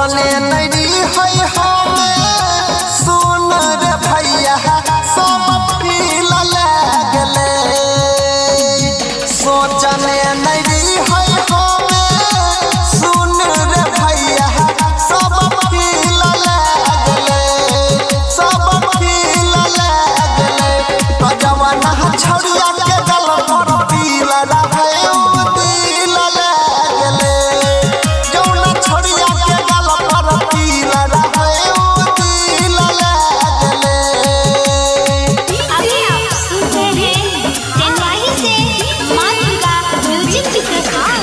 सोचने नहीं है हमें सुन रे भैया सब फील लगले सोचने नहीं है हमें सुन रे भैया सब फील लगले सब फील लगले जवाना छड़िया के गल पर पील रहे दिल लगले जौना छड़िया के गल पर पील रहे दिल लगले। अभी आप सुन रहे हैं टेनवाही से मातृका म्यूजिक की प्रसार।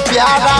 प्यारा